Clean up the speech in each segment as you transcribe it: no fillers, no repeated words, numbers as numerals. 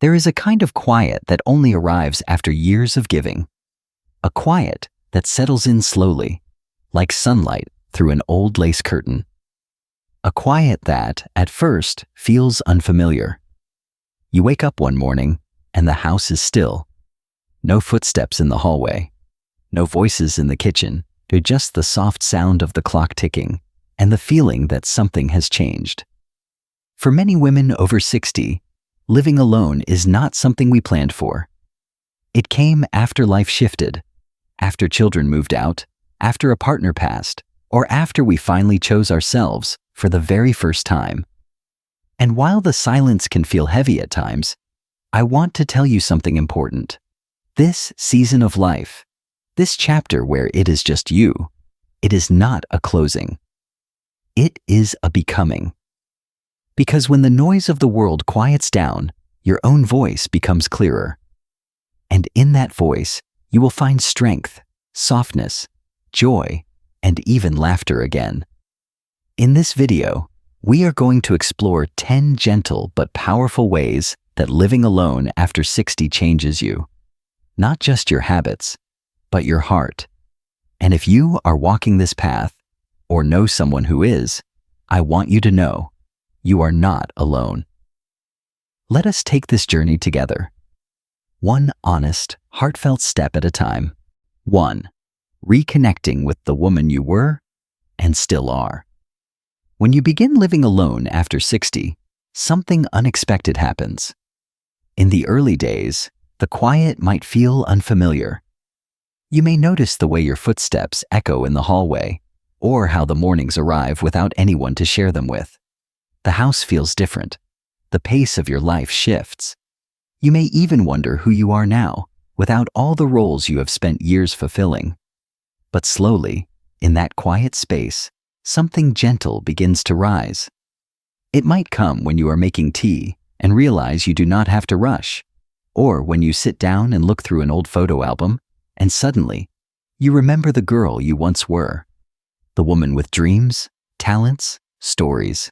There is a kind of quiet that only arrives after years of giving. A quiet that settles in slowly, like sunlight through an old lace curtain. A quiet that, at first, feels unfamiliar. You wake up one morning, and the house is still. No footsteps in the hallway. No voices in the kitchen. Just the soft sound of the clock ticking, and the feeling that something has changed. For many women over 60, living alone is not something we planned for. It came after life shifted, after children moved out, after a partner passed, or after we finally chose ourselves for the very first time. And while the silence can feel heavy at times, I want to tell you something important. This season of life, this chapter where it is just you, it is not a closing. It is a becoming. Because when the noise of the world quiets down, your own voice becomes clearer. And in that voice, you will find strength, softness, joy, and even laughter again. In this video, we are going to explore 10 gentle but powerful ways that living alone after 60 changes you. Not just your habits, but your heart. And if you are walking this path, or know someone who is, I want you to know, you are not alone. Let us take this journey together. One honest, heartfelt step at a time. 1. Reconnecting with the woman you were and still are. When you begin living alone after 60, something unexpected happens. In the early days, the quiet might feel unfamiliar. You may notice the way your footsteps echo in the hallway, or how the mornings arrive without anyone to share them with. The house feels different. The pace of your life shifts. You may even wonder who you are now, without all the roles you have spent years fulfilling. But slowly, in that quiet space, something gentle begins to rise. It might come when you are making tea and realize you do not have to rush, or when you sit down and look through an old photo album, and suddenly, you remember the girl you once were. The woman with dreams, talents, stories.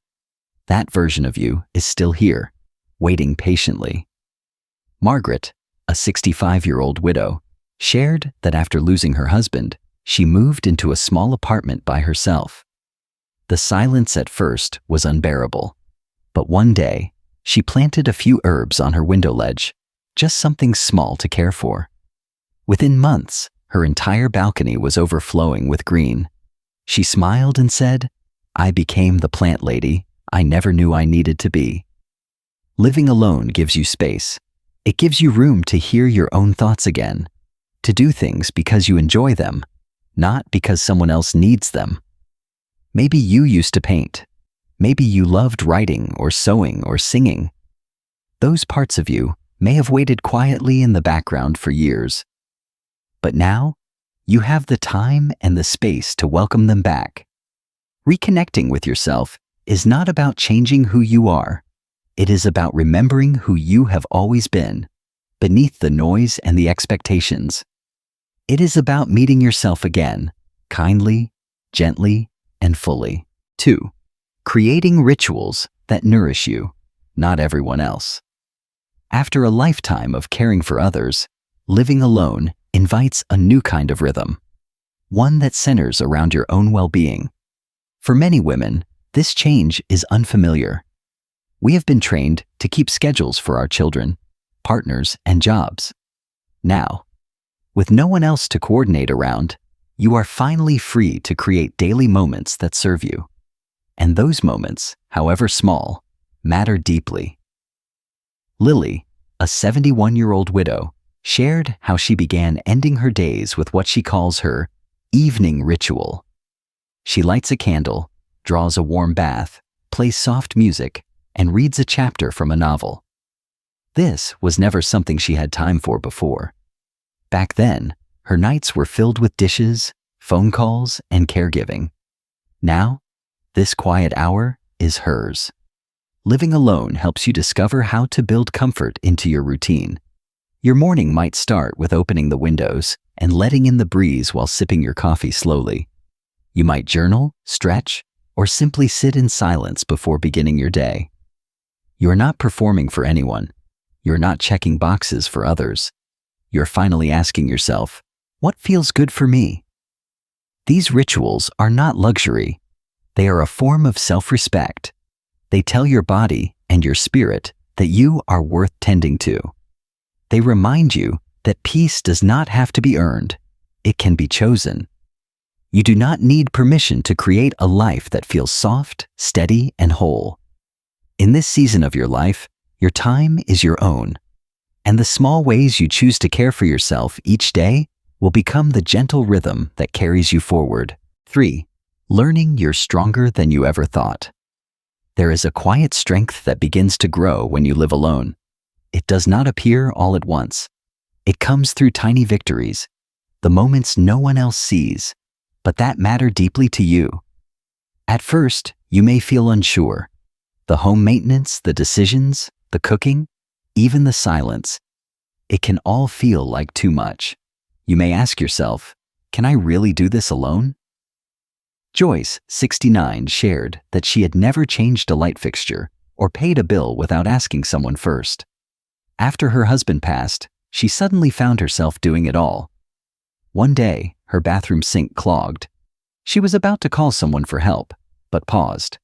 That version of you is still here, waiting patiently. Margaret, a 65-year-old widow, shared that after losing her husband, she moved into a small apartment by herself. The silence at first was unbearable, but one day, she planted a few herbs on her window ledge, just something small to care for. Within months, her entire balcony was overflowing with green. She smiled and said, "I became the plant lady I never knew I needed to be." Living alone gives you space. It gives you room to hear your own thoughts again, to do things because you enjoy them, not because someone else needs them. Maybe you used to paint. Maybe you loved writing or sewing or singing. Those parts of you may have waited quietly in the background for years. But now, you have the time and the space to welcome them back. Reconnecting with yourself is not about changing who you are. It is about remembering who you have always been, beneath the noise and the expectations. It is about meeting yourself again, kindly, gently, and fully. 2. Creating rituals that nourish you, not everyone else. After a lifetime of caring for others, living alone invites a new kind of rhythm, one that centers around your own well-being. For many women, this change is unfamiliar. We have been trained to keep schedules for our children, partners, and jobs. Now, with no one else to coordinate around, you are finally free to create daily moments that serve you. And those moments, however small, matter deeply. Lily, a 71-year-old widow, shared how she began ending her days with what she calls her evening ritual. She lights a candle, draws a warm bath, plays soft music, and reads a chapter from a novel. This was never something she had time for before. Back then, her nights were filled with dishes, phone calls, and caregiving. Now, this quiet hour is hers. Living alone helps you discover how to build comfort into your routine. Your morning might start with opening the windows and letting in the breeze while sipping your coffee slowly. You might journal, stretch, or simply sit in silence before beginning your day. You are not performing for anyone. You're not checking boxes for others. You're finally asking yourself, what feels good for me? These rituals are not luxury. They are a form of self-respect. They tell your body and your spirit that you are worth tending to. They remind you that peace does not have to be earned. It can be chosen. You do not need permission to create a life that feels soft, steady, and whole. In this season of your life, your time is your own, and the small ways you choose to care for yourself each day will become the gentle rhythm that carries you forward. 3. Learning you're stronger than you ever thought. There is a quiet strength that begins to grow when you live alone. It does not appear all at once. It comes through tiny victories, the moments no one else sees, but that matter deeply to you. At first, you may feel unsure. The home maintenance, the decisions, the cooking, even the silence. It can all feel like too much. You may ask yourself, can I really do this alone? Joyce, 69, shared that she had never changed a light fixture or paid a bill without asking someone first. After her husband passed, she suddenly found herself doing it all. One day, her bathroom sink clogged. She was about to call someone for help, but paused.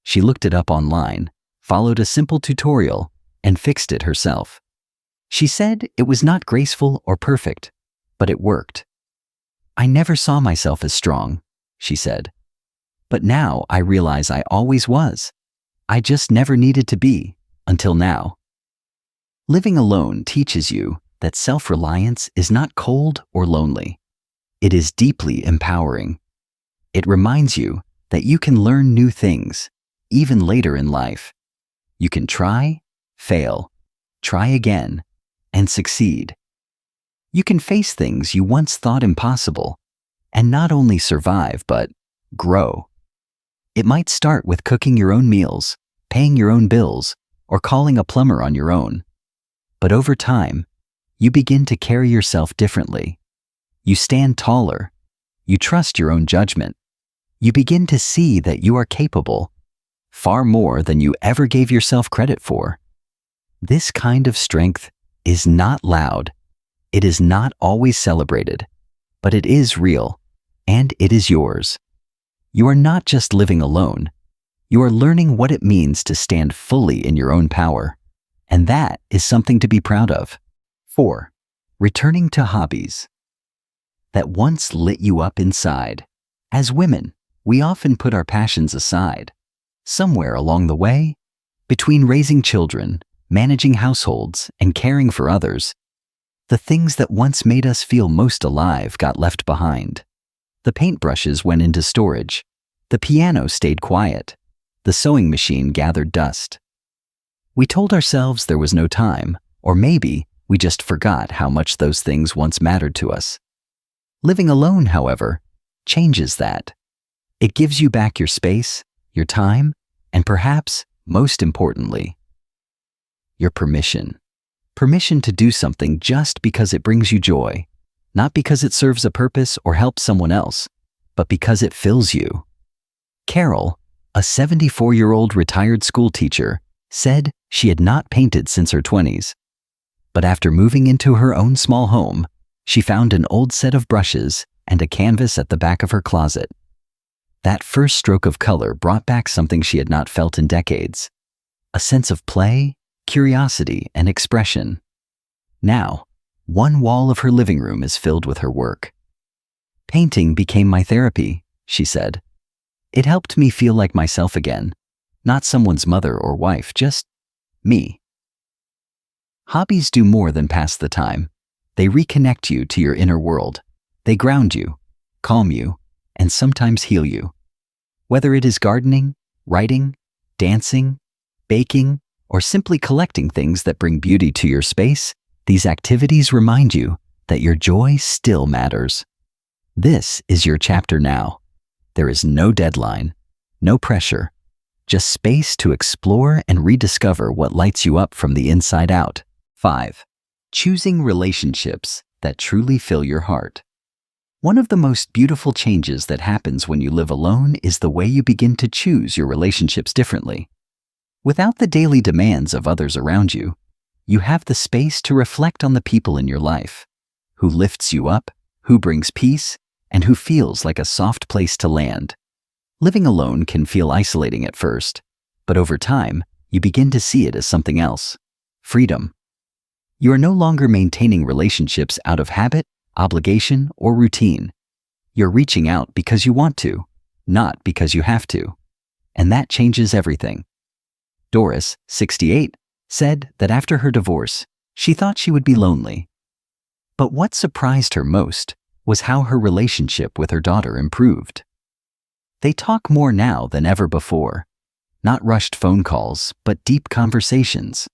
She looked it up online, followed a simple tutorial, and fixed it herself. She said it was not graceful or perfect, but it worked. I never saw myself as strong, she said. But now I realize I always was. I just never needed to be, until now. Living alone teaches you that self-reliance is not cold or lonely. It is deeply empowering. It reminds you that you can learn new things, even later in life. You can try, fail, try again, and succeed. You can face things you once thought impossible, and not only survive, but grow. It might start with cooking your own meals, paying your own bills, or calling a plumber on your own. But over time, you begin to carry yourself differently. You stand taller. You trust your own judgment. You begin to see that you are capable, far more than you ever gave yourself credit for. This kind of strength is not loud. It is not always celebrated, but it is real, and it is yours. You are not just living alone. You are learning what it means to stand fully in your own power, and that is something to be proud of. 4. Returning to hobbies that once lit you up inside. As women, we often put our passions aside. Somewhere along the way, between raising children, managing households, and caring for others, the things that once made us feel most alive got left behind. The paintbrushes went into storage. The piano stayed quiet. The sewing machine gathered dust. We told ourselves there was no time, or maybe we just forgot how much those things once mattered to us. Living alone, however, changes that. It gives you back your space, your time, and perhaps, most importantly, your permission. Permission to do something just because it brings you joy, not because it serves a purpose or helps someone else, but because it fills you. Carol, a 74-year-old retired school teacher, said she had not painted since her 20s. But after moving into her own small home, she found an old set of brushes and a canvas at the back of her closet. That first stroke of color brought back something she had not felt in decades, a sense of play, curiosity, and expression. Now, one wall of her living room is filled with her work. Painting became my therapy, she said. It helped me feel like myself again, not someone's mother or wife, just me. Hobbies do more than pass the time. They reconnect you to your inner world. They ground you, calm you, and sometimes heal you. Whether it is gardening, writing, dancing, baking, or simply collecting things that bring beauty to your space, these activities remind you that your joy still matters. This is your chapter now. There is no deadline, no pressure, just space to explore and rediscover what lights you up from the inside out. 5. Choosing relationships that truly fill your heart. One of the most beautiful changes that happens when you live alone is the way you begin to choose your relationships differently. Without the daily demands of others around you, you have the space to reflect on the people in your life, who lifts you up, who brings peace, and who feels like a soft place to land. Living alone can feel isolating at first, but over time, you begin to see it as something else: freedom. You are no longer maintaining relationships out of habit, obligation, or routine. You're reaching out because you want to, not because you have to. And that changes everything. Doris, 68, said that after her divorce, she thought she would be lonely. But what surprised her most was how her relationship with her daughter improved. They talk more now than ever before. Not rushed phone calls, but deep conversations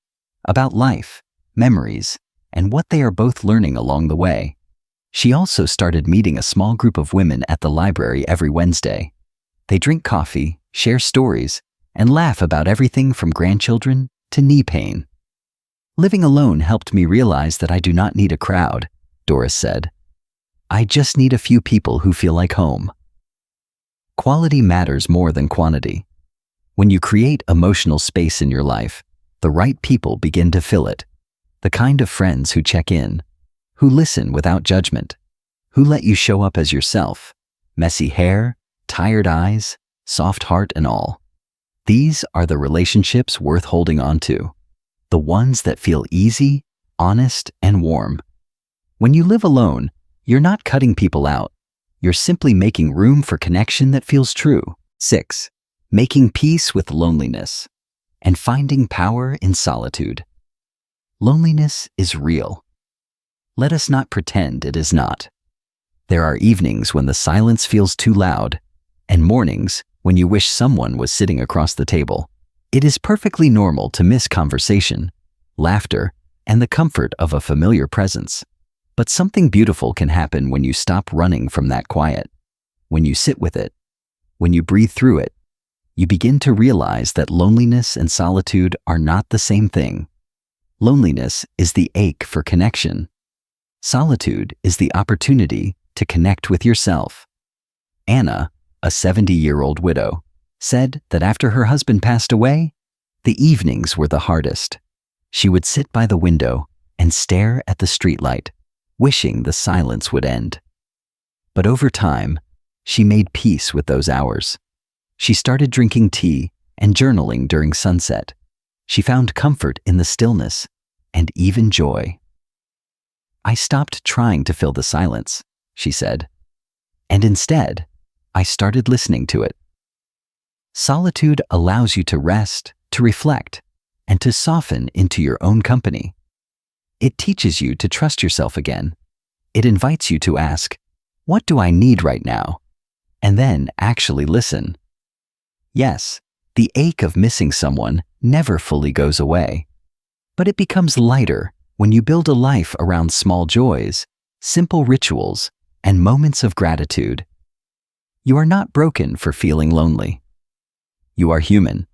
about life, memories, and what they are both learning along the way. She also started meeting a small group of women at the library every Wednesday. They drink coffee, share stories, and laugh about everything from grandchildren to knee pain. Living alone helped me realize that I do not need a crowd, Doris said. I just need a few people who feel like home. Quality matters more than quantity. When you create emotional space in your life, the right people begin to fill it. The kind of friends who check in, who listen without judgment, who let you show up as yourself, messy hair, tired eyes, soft heart and all. These are the relationships worth holding on to. The ones that feel easy, honest, and warm. When you live alone, you're not cutting people out. You're simply making room for connection that feels true. 6. Making peace with loneliness and finding power in solitude. Loneliness is real. Let us not pretend it is not. There are evenings when the silence feels too loud, and mornings when you wish someone was sitting across the table. It is perfectly normal to miss conversation, laughter, and the comfort of a familiar presence. But something beautiful can happen when you stop running from that quiet. When you sit with it, when you breathe through it, you begin to realize that loneliness and solitude are not the same thing. Loneliness is the ache for connection. Solitude is the opportunity to connect with yourself. Anna, a 70-year-old widow, said that after her husband passed away, the evenings were the hardest. She would sit by the window and stare at the streetlight, wishing the silence would end. But over time, she made peace with those hours. She started drinking tea and journaling during sunset. She found comfort in the stillness and even joy. I stopped trying to fill the silence, she said, and instead, I started listening to it. Solitude allows you to rest, to reflect, and to soften into your own company. It teaches you to trust yourself again. It invites you to ask, what do I need right now? And then actually listen. Yes, the ache of missing someone never fully goes away, but it becomes lighter when you build a life around small joys, simple rituals, and moments of gratitude. You are not broken for feeling lonely. You are human,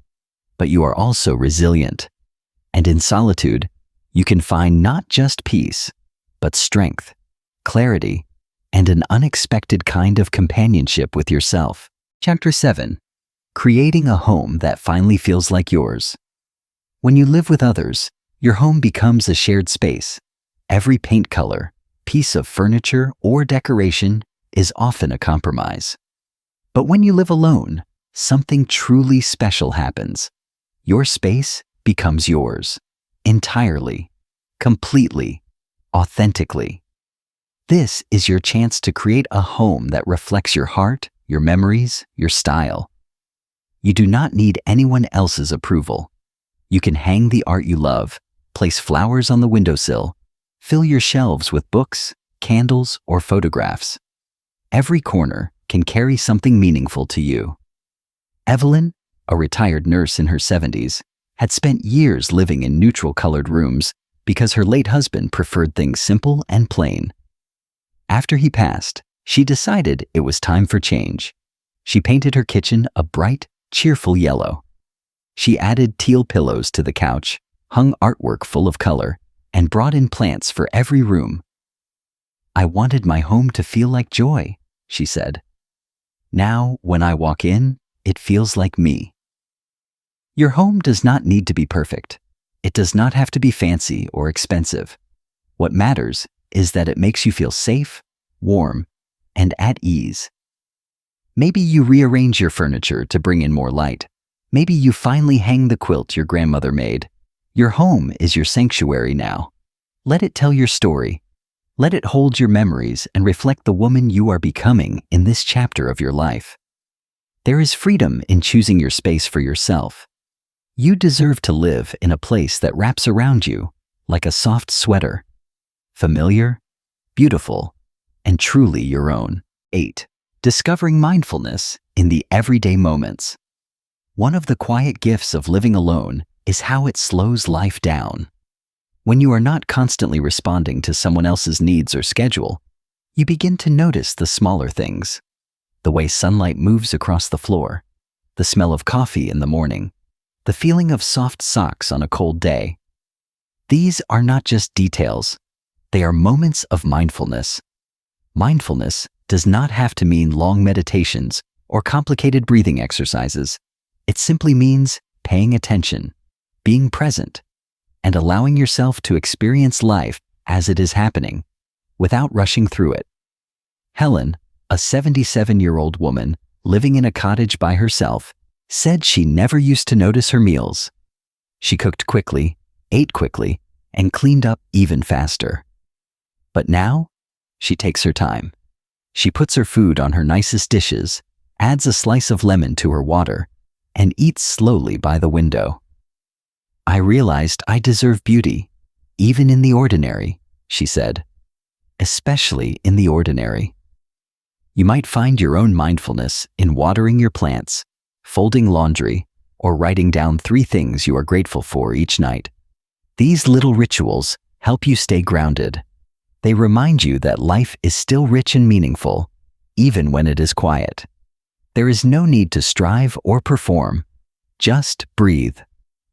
but you are also resilient. And in solitude, you can find not just peace, but strength, clarity, and an unexpected kind of companionship with yourself. Chapter 7. Creating a home that finally feels like yours. When you live with others, your home becomes a shared space. Every paint color, piece of furniture, or decoration is often a compromise. But when you live alone, something truly special happens. Your space becomes yours, entirely, completely, authentically. This is your chance to create a home that reflects your heart, your memories, your style. You do not need anyone else's approval. You can hang the art you love, place flowers on the windowsill, fill your shelves with books, candles, or photographs. Every corner can carry something meaningful to you. Evelyn, a retired nurse in her 70s, had spent years living in neutral-colored rooms because her late husband preferred things simple and plain. After he passed, she decided it was time for change. She painted her kitchen a bright, cheerful yellow. She added teal pillows to the couch, hung artwork full of color, and brought in plants for every room. I wanted my home to feel like joy, she said. Now, when I walk in, it feels like me. Your home does not need to be perfect. It does not have to be fancy or expensive. What matters is that it makes you feel safe, warm, and at ease. Maybe you rearrange your furniture to bring in more light. Maybe you finally hang the quilt your grandmother made. Your home is your sanctuary now. Let it tell your story. Let it hold your memories and reflect the woman you are becoming in this chapter of your life. There is freedom in choosing your space for yourself. You deserve to live in a place that wraps around you like a soft sweater. Familiar, beautiful, and truly your own. 8. Discovering mindfulness in the everyday moments. One of the quiet gifts of living alone is how it slows life down. When you are not constantly responding to someone else's needs or schedule, you begin to notice the smaller things. The way sunlight moves across the floor, the smell of coffee in the morning, the feeling of soft socks on a cold day. These are not just details, they are moments of mindfulness. Mindfulness does not have to mean long meditations or complicated breathing exercises. It simply means paying attention, being present, and allowing yourself to experience life as it is happening, without rushing through it. Helen, a 77-year-old woman living in a cottage by herself, said she never used to notice her meals. She cooked quickly, ate quickly, and cleaned up even faster. But now, she takes her time. She puts her food on her nicest dishes, adds a slice of lemon to her water, and eats slowly by the window. I realized I deserve beauty, even in the ordinary, she said. Especially in the ordinary. You might find your own mindfulness in watering your plants, folding laundry, or writing down 3 things you are grateful for each night. These little rituals help you stay grounded. They remind you that life is still rich and meaningful, even when it is quiet. There is no need to strive or perform. Just breathe.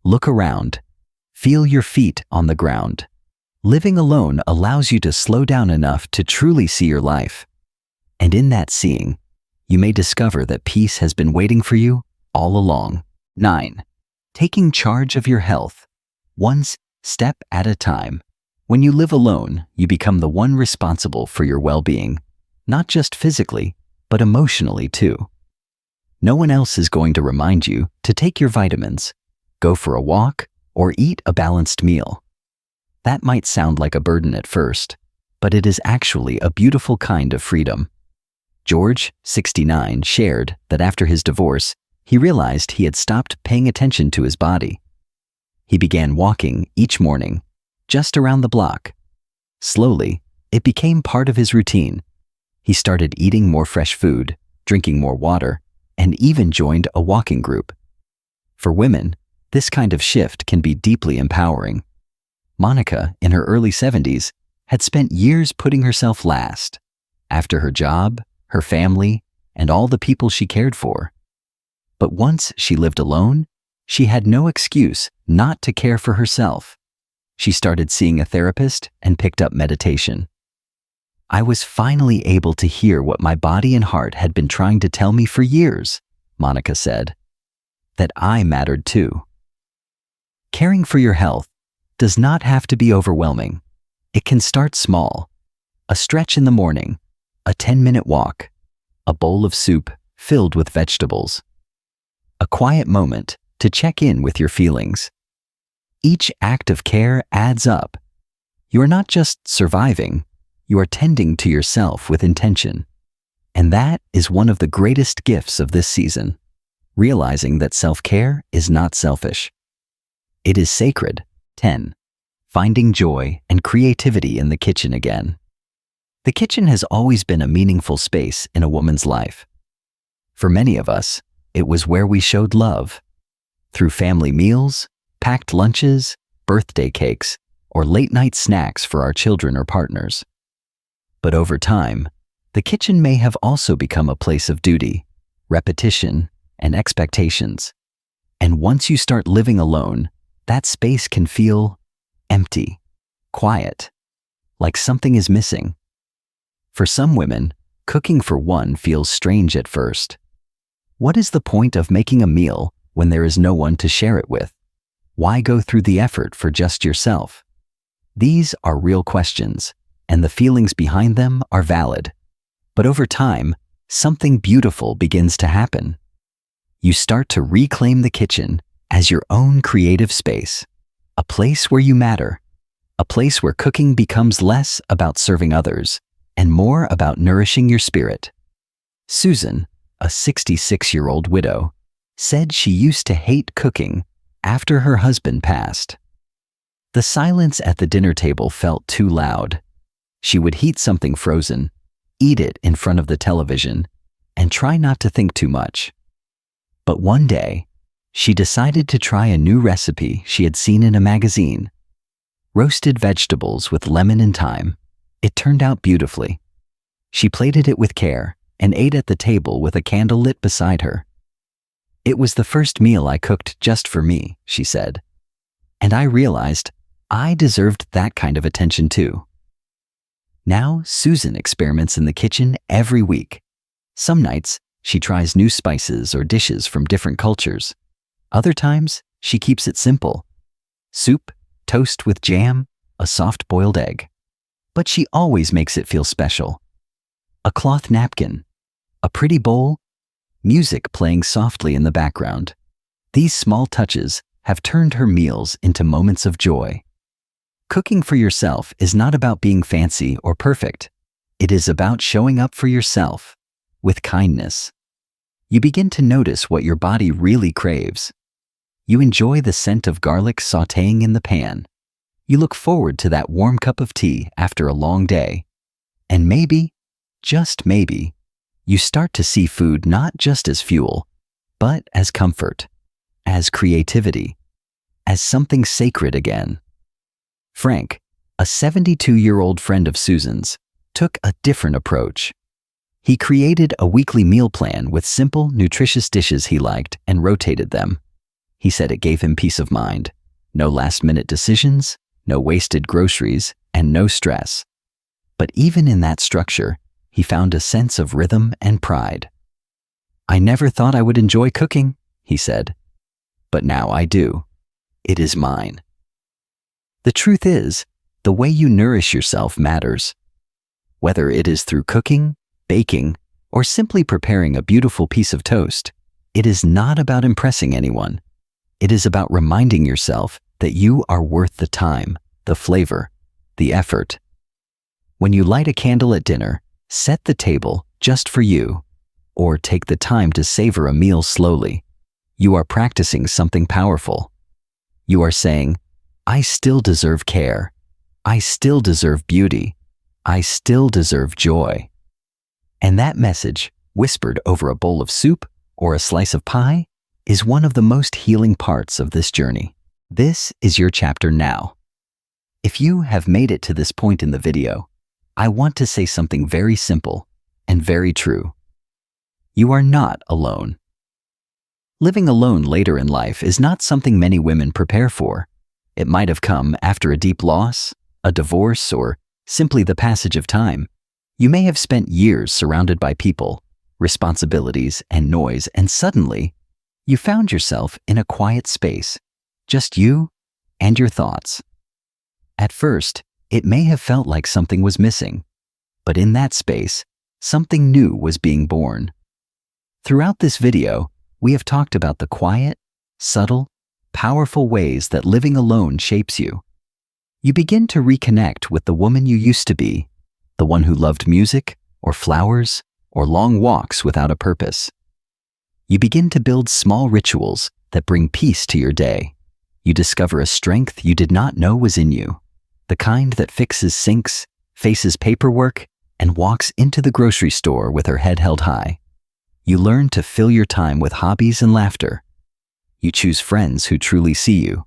Look around. Feel your feet on the ground. Living alone allows you to slow down enough to truly see your life. And in that seeing, you may discover that peace has been waiting for you all along. 9. Taking charge of your health, one step at a time. When you live alone, you become the one responsible for your well-being, not just physically, but emotionally too. No one else is going to remind you to take your vitamins, go for a walk, or eat a balanced meal. That might sound like a burden at first, but it is actually a beautiful kind of freedom. George, 69, shared that after his divorce, he realized he had stopped paying attention to his body. He began walking each morning, just around the block. Slowly, it became part of his routine. He started eating more fresh food, drinking more water, and even joined a walking group. For women, this kind of shift can be deeply empowering. Monica, in her early 70s, had spent years putting herself last, after her job, her family, and all the people she cared for. But once she lived alone, she had no excuse not to care for herself. She started seeing a therapist and picked up meditation. I was finally able to hear what my body and heart had been trying to tell me for years, Monica said. That I mattered too. Caring for your health does not have to be overwhelming. It can start small. A stretch in the morning, a 10-minute walk, a bowl of soup filled with vegetables. A quiet moment to check in with your feelings. Each act of care adds up. You are not just surviving, you are tending to yourself with intention. And that is one of the greatest gifts of this season, realizing that self-care is not selfish. It is sacred. 10. Finding joy and creativity in the kitchen again. The kitchen has always been a meaningful space in a woman's life. For many of us, it was where we showed love. Through family meals, packed lunches, birthday cakes, or late-night snacks for our children or partners. But over time, the kitchen may have also become a place of duty, repetition, and expectations. And once you start living alone, that space can feel empty, quiet, like something is missing. For some women, cooking for one feels strange at first. What is the point of making a meal when there is no one to share it with? Why go through the effort for just yourself? These are real questions, and the feelings behind them are valid. But over time, something beautiful begins to happen. You start to reclaim the kitchen as your own creative space, a place where you matter, a place where cooking becomes less about serving others and more about nourishing your spirit. Susan, a 66-year-old widow, said she used to hate cooking after her husband passed. The silence at the dinner table felt too loud. She would heat something frozen, eat it in front of the television, and try not to think too much. But one day, she decided to try a new recipe she had seen in a magazine. Roasted vegetables with lemon and thyme. It turned out beautifully. She plated it with care and ate at the table with a candle lit beside her. "It was the first meal I cooked just for me," she said. "And I realized I deserved that kind of attention too." Now, Susan experiments in the kitchen every week. Some nights, she tries new spices or dishes from different cultures. Other times, she keeps it simple. Soup, toast with jam, a soft boiled egg. But she always makes it feel special. A cloth napkin, a pretty bowl, music playing softly in the background. These small touches have turned her meals into moments of joy. Cooking for yourself is not about being fancy or perfect. It is about showing up for yourself with kindness. You begin to notice what your body really craves. You enjoy the scent of garlic sautéing in the pan. You look forward to that warm cup of tea after a long day. And maybe, just maybe, you start to see food not just as fuel, but as comfort, as creativity, as something sacred again. Frank, a 72-year-old friend of Susan's, took a different approach. He created a weekly meal plan with simple, nutritious dishes he liked and rotated them. He said it gave him peace of mind. No last-minute decisions, no wasted groceries, and no stress. But even in that structure, he found a sense of rhythm and pride. "I never thought I would enjoy cooking," he said. "But now I do. It is mine." The truth is, the way you nourish yourself matters. Whether it is through cooking, baking, or simply preparing a beautiful piece of toast, it is not about impressing anyone. It is about reminding yourself that you are worth the time, the flavor, the effort. When you light a candle at dinner, set the table just for you, or take the time to savor a meal slowly. You are practicing something powerful. You are saying, "I still deserve care. I still deserve beauty. I still deserve joy." And that message, whispered over a bowl of soup or a slice of pie, is one of the most healing parts of this journey. This is your chapter now. If you have made it to this point in the video, I want to say something very simple and very true. You are not alone. Living alone later in life is not something many women prepare for. It might have come after a deep loss, a divorce, or simply the passage of time. You may have spent years surrounded by people, responsibilities, and noise, and suddenly, you found yourself in a quiet space, just you and your thoughts. At first, it may have felt like something was missing, but in that space, something new was being born. Throughout this video, we have talked about the quiet, subtle, powerful ways that living alone shapes you. You begin to reconnect with the woman you used to be, the one who loved music, or flowers, or long walks without a purpose. You begin to build small rituals that bring peace to your day. You discover a strength you did not know was in you, the kind that fixes sinks, faces paperwork, and walks into the grocery store with her head held high. You learn to fill your time with hobbies and laughter. You choose friends who truly see you.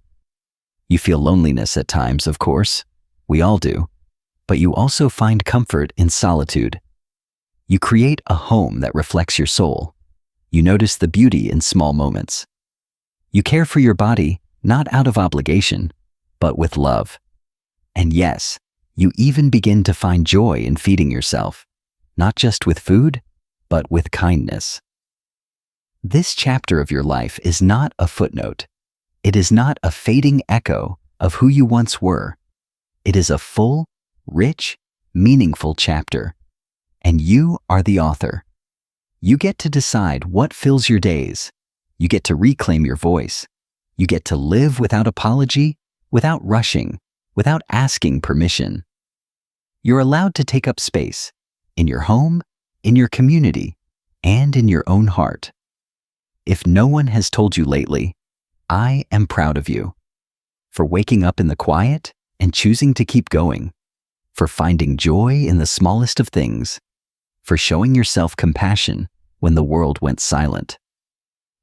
You feel loneliness at times, of course. We all do. But you also find comfort in solitude. You create a home that reflects your soul. You notice the beauty in small moments. You care for your body, not out of obligation, but with love. And yes, you even begin to find joy in feeding yourself, not just with food, but with kindness. This chapter of your life is not a footnote. It is not a fading echo of who you once were. It is a full, rich, meaningful chapter. And you are the author. You get to decide what fills your days. You get to reclaim your voice. You get to live without apology, without rushing, without asking permission. You're allowed to take up space in your home, in your community, and in your own heart. If no one has told you lately, I am proud of you. For waking up in the quiet and choosing to keep going. For finding joy in the smallest of things. For showing yourself compassion when the world went silent.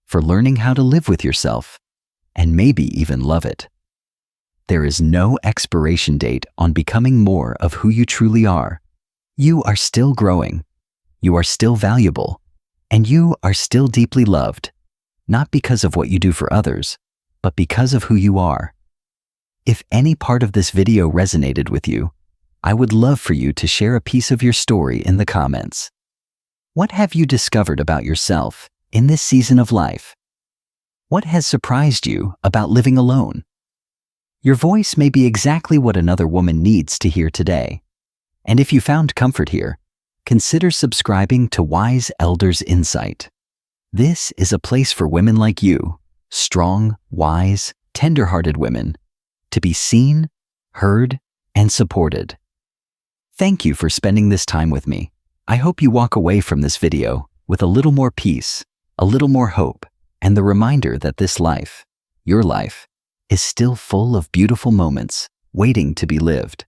For learning how to live with yourself, and maybe even love it. There is no expiration date on becoming more of who you truly are. You are still growing. You are still valuable. And you are still deeply loved, not because of what you do for others, but because of who you are. If any part of this video resonated with you, I would love for you to share a piece of your story in the comments. What have you discovered about yourself in this season of life? What has surprised you about living alone? Your voice may be exactly what another woman needs to hear today. And if you found comfort here, consider subscribing to Wise Elders Insight. This is a place for women like you, strong, wise, tender-hearted women, to be seen, heard, and supported. Thank you for spending this time with me. I hope you walk away from this video with a little more peace, a little more hope, and the reminder that this life, your life, is still full of beautiful moments waiting to be lived.